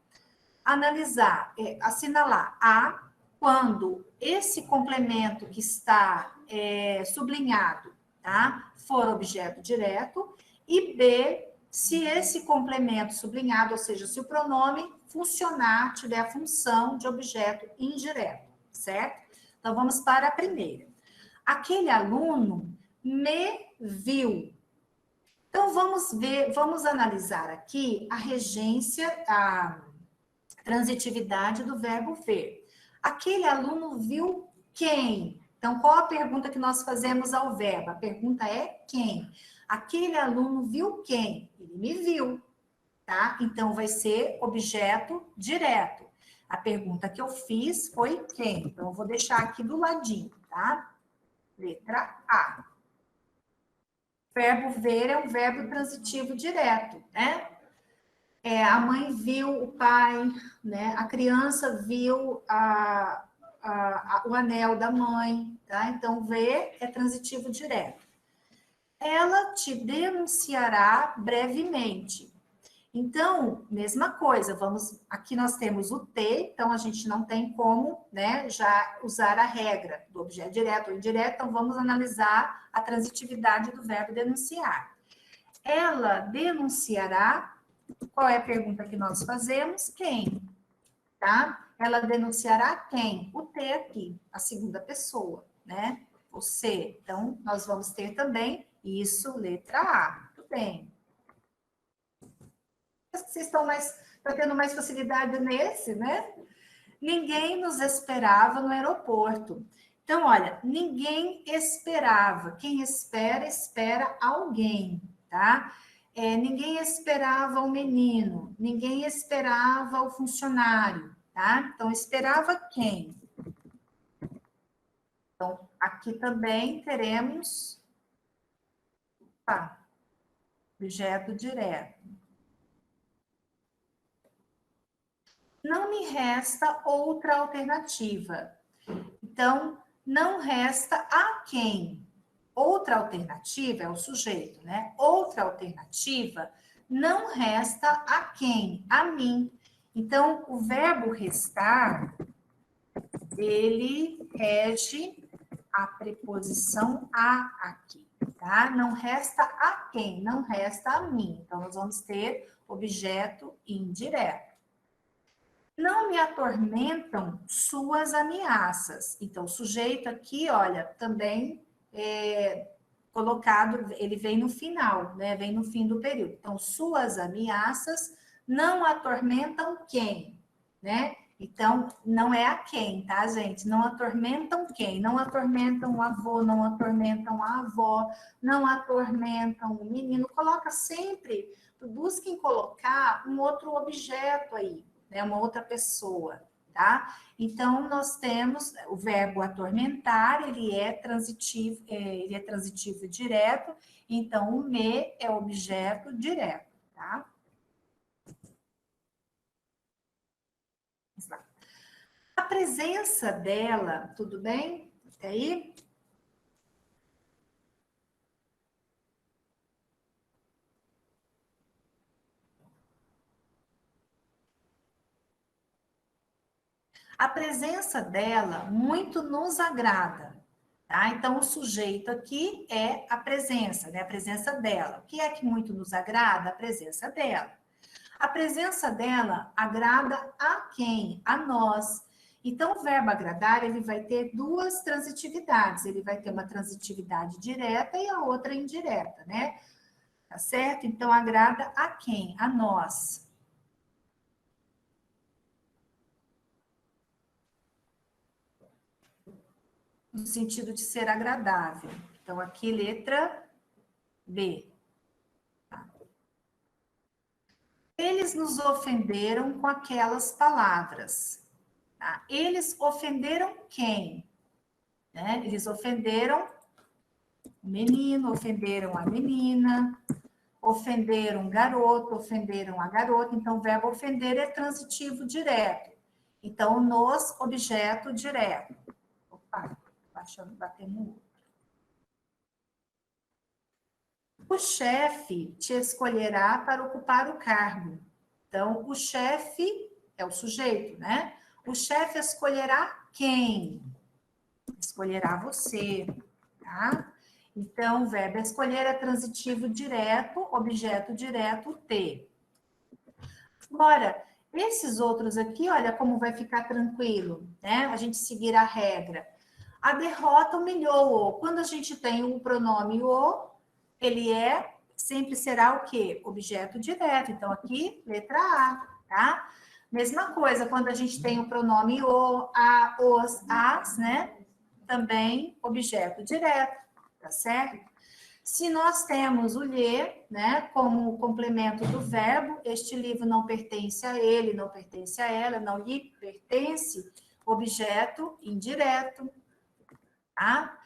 Analisar, assinalar A, quando esse complemento que está sublinhado, tá, for objeto direto, e B, se esse complemento sublinhado, ou seja, se o pronome funcionar, tiver a função de objeto indireto, certo? Então, vamos para a primeira. Aquele aluno me viu. Então, vamos analisar aqui a regência, a transitividade do verbo ver. Aquele aluno viu quem? Então, qual a pergunta que nós fazemos ao verbo? A pergunta é quem? Aquele aluno viu quem? Ele me viu, tá? Então, vai ser objeto direto. A pergunta que eu fiz foi quem? Então, eu vou deixar aqui do ladinho, tá? Letra A. Verbo ver é um verbo transitivo direto, né? A mãe viu o pai, né? A criança viu o anel da mãe, tá? Então, ver é transitivo direto. Ela te denunciará brevemente. Então, mesma coisa, aqui nós temos o te, então a gente não tem como, né, já usar a regra do objeto direto ou indireto, então vamos analisar a transitividade do verbo denunciar. Ela denunciará, qual é a pergunta que nós fazemos? Quem? Tá? Ela denunciará quem? O te aqui, a segunda pessoa, né? Você. Então, nós vamos ter também isso, letra A. Tudo bem. Vocês estão tendo mais facilidade nesse, né? Ninguém nos esperava no aeroporto. Então, olha, ninguém esperava. Quem espera, espera alguém, tá? Ninguém esperava o menino, ninguém esperava o funcionário, tá? Então, esperava quem? Então, aqui também teremos objeto direto. Não me resta outra alternativa. Então, não resta a quem? Outra alternativa é o sujeito, né? Outra alternativa, não resta a quem? A mim. Então, o verbo restar, ele rege a preposição a aqui, tá? Não resta a quem? Não resta a mim. Então, nós vamos ter objeto indireto. Não me atormentam suas ameaças. Então, o sujeito aqui, olha, também colocado, ele vem no final, né? Vem no fim do período. Então, suas ameaças não atormentam quem, né? Então, não é a quem, tá, gente? Não atormentam quem? Não atormentam o avô, não atormentam a avó, não atormentam o menino. Coloca sempre, busquem colocar um outro objeto aí, né, uma outra pessoa, tá? Então, nós temos o verbo atormentar, ele é transitivo direto, então o me é objeto direto, tá? Vamos lá. A presença dela, tudo bem? Até aí? A presença dela muito nos agrada, tá? Então, o sujeito aqui é a presença, né? A presença dela. O que é que muito nos agrada? A presença dela. A presença dela agrada a quem? A nós. Então, o verbo agradar, ele vai ter duas transitividades. Ele vai ter uma transitividade direta e a outra indireta, né? Tá certo? Então, agrada a quem? A nós. No sentido de ser agradável. Então, aqui, letra B. Eles nos ofenderam com aquelas palavras. Tá? Eles ofenderam quem? Né? Eles ofenderam o menino, ofenderam a menina, ofenderam o garoto, ofenderam a garota. Então, o verbo ofender é transitivo direto. Então, nos, objeto direto. Opa, batendo no outro. O chefe te escolherá para ocupar o cargo. Então, o chefe é o sujeito, né? O chefe escolherá quem? Escolherá você, tá? Então, o verbo escolher é transitivo direto, objeto direto, ter. Agora, esses outros aqui, olha como vai ficar tranquilo, né? A gente seguir a regra. A derrota humilhou-o. Quando a gente tem o pronome o, ele sempre será o quê? Objeto direto. Então, aqui, letra A, tá? Mesma coisa, quando a gente tem o pronome o, a, os, as, né? Também objeto direto, tá certo? Se nós temos o lhe, né, como complemento do verbo, este livro não pertence a ele, não pertence a ela, não lhe pertence, objeto indireto, tá?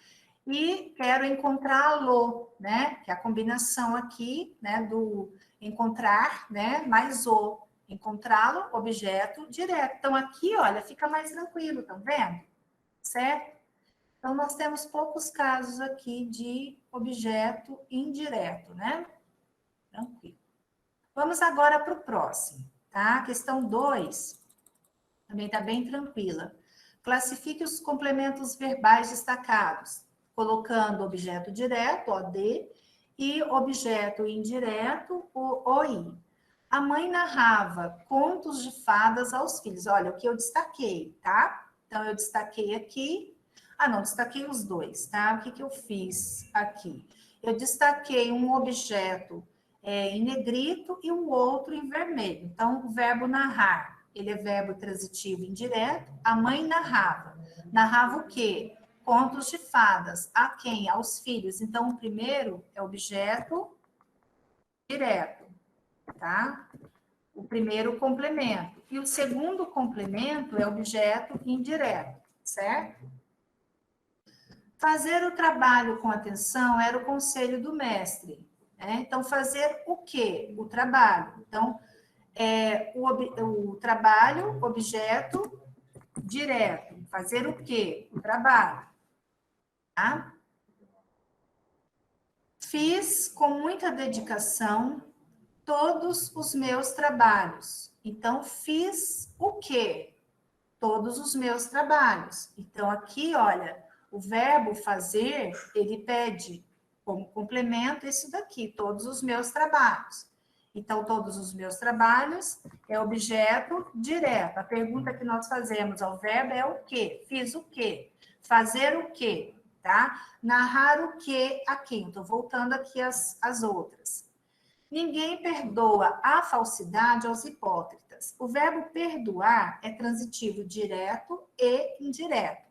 E quero encontrá-lo, né, que é a combinação aqui, né, do encontrar, né, mais o. Encontrá-lo, objeto direto. Então, aqui, olha, fica mais tranquilo, tá vendo? Certo? Então, nós temos poucos casos aqui de objeto indireto, né? Tranquilo. Vamos agora para o próximo, tá? Questão 2, também está bem tranquila. Classifique os complementos verbais destacados, colocando objeto direto, OD, e objeto indireto, o OI. A mãe narrava contos de fadas aos filhos. Olha, o que eu destaquei, tá? Então, eu destaquei aqui. Ah, não, destaquei os dois, tá? O que eu fiz aqui? Eu destaquei um objeto em negrito e um outro em vermelho. Então, o verbo narrar, ele é verbo transitivo indireto. A mãe narrava. Narrava o quê? Contos de fadas. A quem? Aos filhos. Então, o primeiro é objeto direto, tá? O primeiro complemento. E o segundo complemento é objeto indireto, certo? Fazer o trabalho com atenção era o conselho do mestre. Né? Então, fazer o quê? O trabalho. Então, o trabalho, objeto direto. Fazer o quê? O trabalho. Tá? Fiz com muita dedicação todos os meus trabalhos. Então, fiz o quê? Todos os meus trabalhos. Então, aqui, olha, o verbo fazer, ele pede como complemento isso daqui, todos os meus trabalhos. Então, todos os meus trabalhos é objeto direto. A pergunta que nós fazemos ao verbo é o quê? Fiz o quê? Fazer o quê? Tá? Narrar o quê aqui. Estou voltando aqui as outras. Ninguém perdoa a falsidade aos hipócritas. O verbo perdoar é transitivo direto e indireto.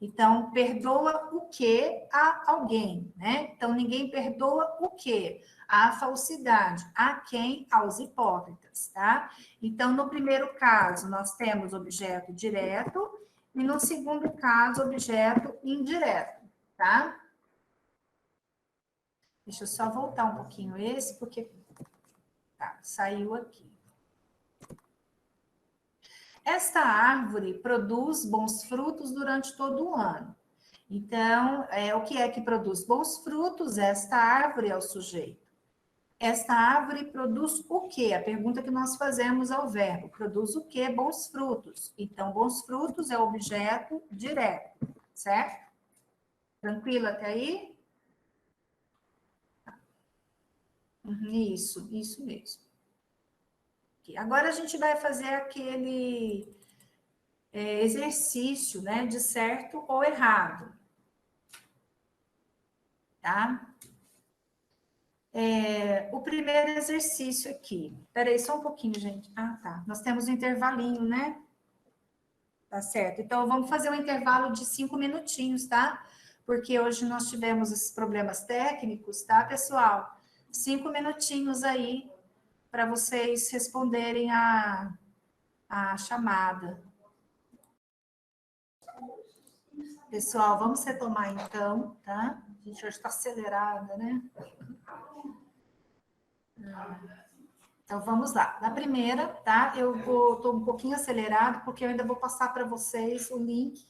Então, perdoa o que a alguém, né? Então, ninguém perdoa o que? A falsidade. A quem? Aos hipócritas, tá? Então, no primeiro caso, nós temos objeto direto e no segundo caso, objeto indireto, tá? Deixa eu só voltar um pouquinho esse, porque tá, saiu aqui. Esta árvore produz bons frutos durante todo o ano. Então, o que é que produz bons frutos? Esta árvore é o sujeito. Esta árvore produz o quê? A pergunta que nós fazemos ao verbo. Produz o quê? Bons frutos. Então, bons frutos é o objeto direto, certo? Tranquilo até aí? Isso mesmo. Agora a gente vai fazer aquele exercício, né, de certo ou errado. Tá? O primeiro exercício aqui. Espera aí, só um pouquinho, gente. Ah, tá. Nós temos um intervalinho, né? Tá certo. Então, vamos fazer um intervalo de 5 minutinhos, tá? Porque hoje nós tivemos esses problemas técnicos, tá, pessoal? 5 minutinhos aí para vocês responderem a chamada. Pessoal, vamos retomar então, tá? A gente hoje está acelerada, né? Então, vamos lá. Na primeira, tá? Estou um pouquinho acelerado, porque eu ainda vou passar para vocês o link,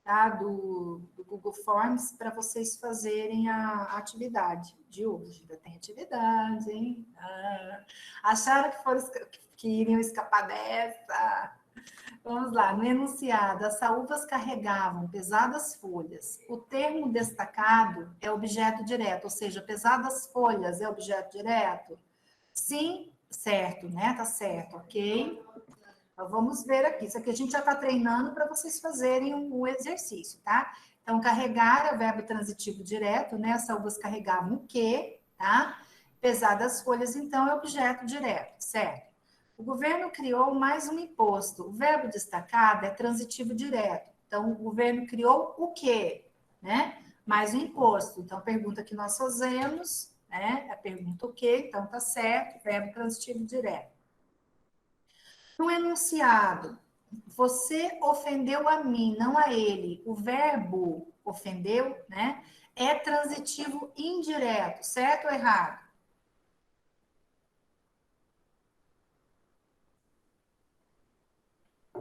tá? Do Google Forms, para vocês fazerem a atividade de hoje. Ainda tem atividade, hein? Acharam que iriam escapar dessa? Vamos lá. No enunciado, as saúvas carregavam pesadas folhas. O termo destacado é objeto direto, ou seja, pesadas folhas é objeto direto? Sim, certo, né? Tá certo, ok? Então, vamos ver aqui. Isso aqui a gente já está treinando para vocês fazerem o exercício, tá? Então, carregar é o verbo transitivo direto, né? As saúvas carregavam o quê, tá? Pesadas folhas, então, é objeto direto, certo? O governo criou mais um imposto. O verbo destacado é transitivo direto. Então, o governo criou o quê, né? Mais um imposto. Então, a pergunta que nós fazemos, né? A pergunta o quê? Então, tá certo, verbo transitivo direto. No enunciado, você ofendeu a mim, não a ele. O verbo ofendeu, né? É transitivo indireto, certo ou errado?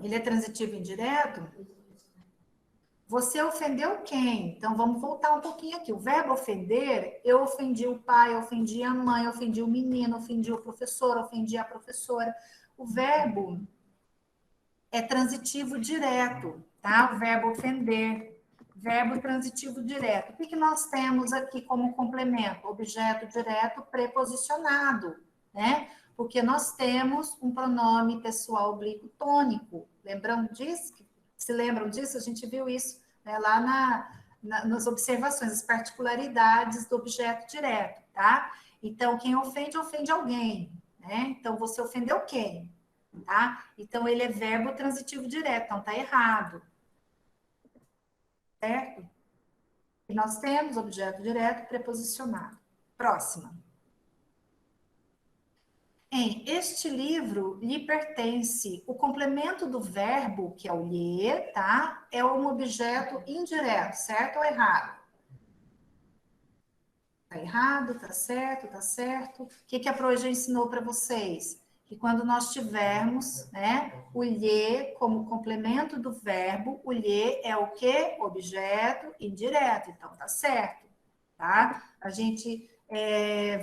Ele é transitivo indireto? Você ofendeu quem? Então, vamos voltar um pouquinho aqui. O verbo ofender, eu ofendi o pai, eu ofendi a mãe, eu ofendi o menino, ofendi o professor, ofendi a professora. O verbo é transitivo direto, tá? O verbo ofender, verbo transitivo direto. O que nós temos aqui como complemento? Objeto direto preposicionado, né? Porque nós temos um pronome pessoal oblíquo tônico. Lembram disso? Se lembram disso? A gente viu isso, né, lá nas observações, as particularidades do objeto direto, tá? Então, quem ofende, ofende alguém, né? Então, você ofendeu quem? Tá? Então, ele é verbo transitivo direto, então tá errado. Certo? E nós temos objeto direto preposicionado. Próxima. Este livro lhe pertence. O complemento do verbo, que é o lhe, tá? É um objeto indireto, certo ou errado? Tá errado, tá certo, tá certo. O que a Pro já ensinou para vocês? Que quando nós tivermos, né, o lhe como complemento do verbo, o lhe é o quê? Objeto indireto. Então, tá certo, tá? A gente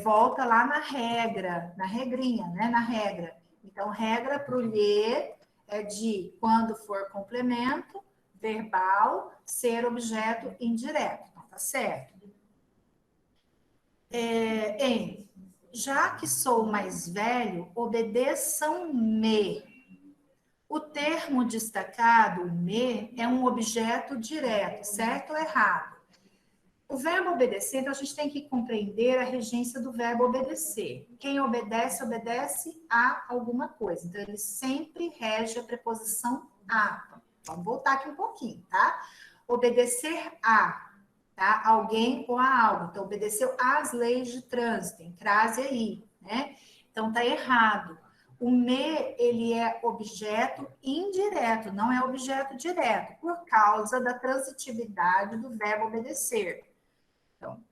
volta lá na regra, na regrinha, né, na regra. Então, regra para o lhe é de quando for complemento verbal, ser objeto indireto. Então, tá certo. Já que sou mais velho, obedeçam-me. O termo destacado, me, é um objeto direto, certo ou errado? O verbo obedecer, então a gente tem que compreender a regência do verbo obedecer. Quem obedece, obedece a alguma coisa. Então, ele sempre rege a preposição a. Vamos voltar aqui um pouquinho, tá? Obedecer a. Tá? Alguém ou a algo. Então, obedeceu às leis de trânsito, tem crase aí, né? Então, tá errado. O me, ele é objeto indireto, não é objeto direto, por causa da transitividade do verbo obedecer. Então,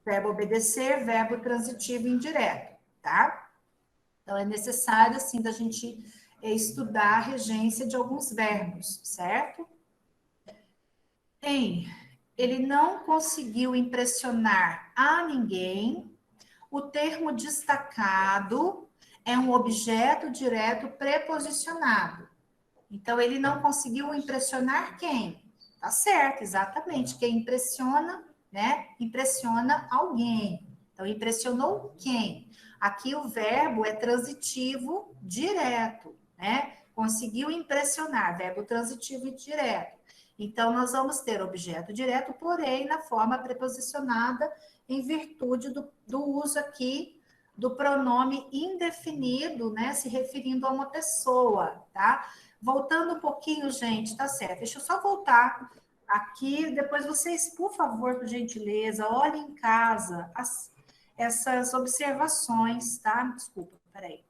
verbo obedecer, verbo transitivo indireto, tá? Então, é necessário, assim, da gente estudar a regência de alguns verbos, certo? Ele não conseguiu impressionar a ninguém. O termo destacado é um objeto direto preposicionado. Então, ele não conseguiu impressionar quem? Tá certo, exatamente. Quem impressiona, né? Impressiona alguém. Então, impressionou quem? Aqui o verbo é transitivo direto, né? Conseguiu impressionar, verbo transitivo direto. Então, nós vamos ter objeto direto, porém, na forma preposicionada, em virtude do uso aqui do pronome indefinido, né? Se referindo a uma pessoa, tá? Voltando um pouquinho, gente, tá certo. Deixa eu só voltar aqui, depois vocês, por favor, por gentileza, olhem em casa essas observações, tá? Desculpa, peraí.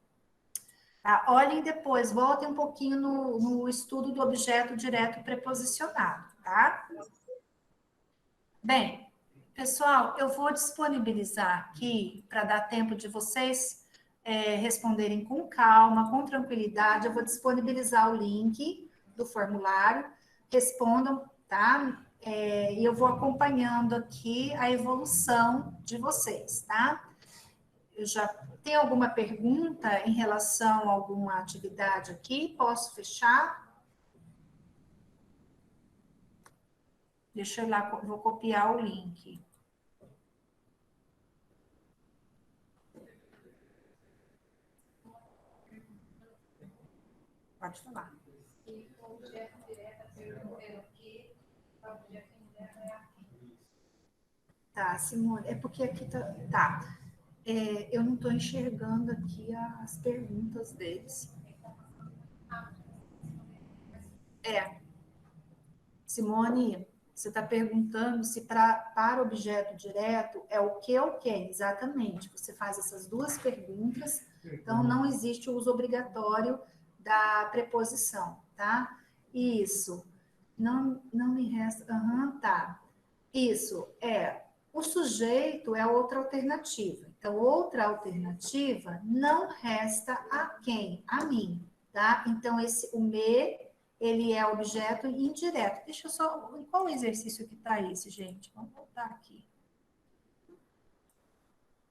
Tá? Olhem depois, voltem um pouquinho no estudo do objeto direto preposicionado, tá? Bem, pessoal, eu vou disponibilizar aqui, para dar tempo de vocês responderem com calma, com tranquilidade, eu vou disponibilizar o link do formulário, respondam, tá? E eu vou acompanhando aqui a evolução de vocês, tá? Eu já tenho alguma pergunta em relação a alguma atividade aqui? Posso fechar? Deixa eu ir lá, vou copiar o link. Pode falar. Tá, Simone, é porque aqui tá. Eu não estou enxergando aqui as perguntas deles. Simone, você está perguntando se para objeto direto é o que ou quem? Exatamente. Você faz essas duas perguntas, então não existe o uso obrigatório da preposição, tá? Isso. Não me resta. Tá. Isso o sujeito é outra alternativa. Então, outra alternativa não resta a quem? A mim, tá? Então, o me, ele é objeto indireto. Deixa eu só... Qual exercício que tá esse, gente? Vamos voltar aqui.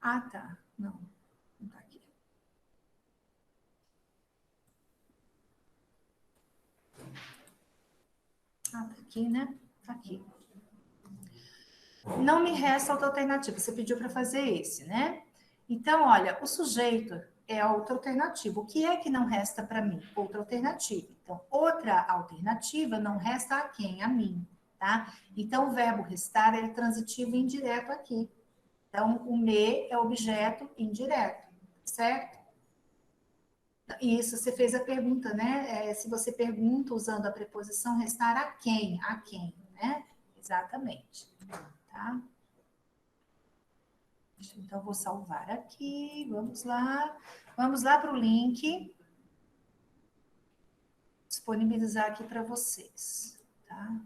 Ah, tá. Não tá aqui. Ah, tá aqui, né? Tá aqui. Não me resta outra alternativa. Você pediu para fazer esse, né? Então, olha, o sujeito é outra alternativa. O que é que não resta para mim? Outra alternativa. Então, outra alternativa não resta a quem? A mim, tá? Então, o verbo restar é transitivo indireto aqui. Então, o me é objeto indireto, certo? Isso, você fez a pergunta, né? Se você pergunta usando a preposição restar a quem? A quem, né? Exatamente. Tá? Então, vou salvar aqui. Vamos lá. Vamos lá para o link. Disponibilizar aqui para vocês. Tá?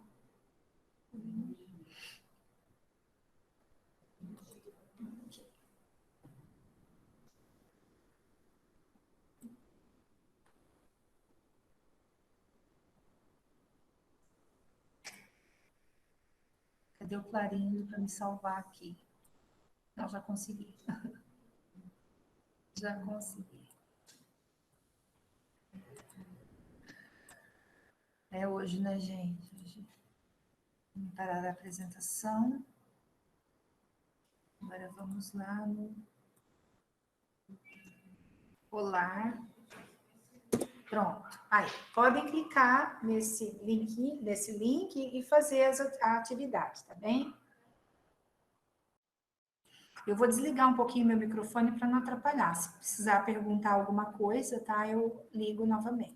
Cadê o clarinho para me salvar aqui? Não, já consegui. Já consegui. É hoje, né, gente? Vamos parar a apresentação. Agora vamos lá no Olá. Pronto. Aí, podem clicar nesse link e fazer a atividade, tá bem? Eu vou desligar um pouquinho meu microfone para não atrapalhar. Se precisar perguntar alguma coisa, tá? Eu ligo novamente.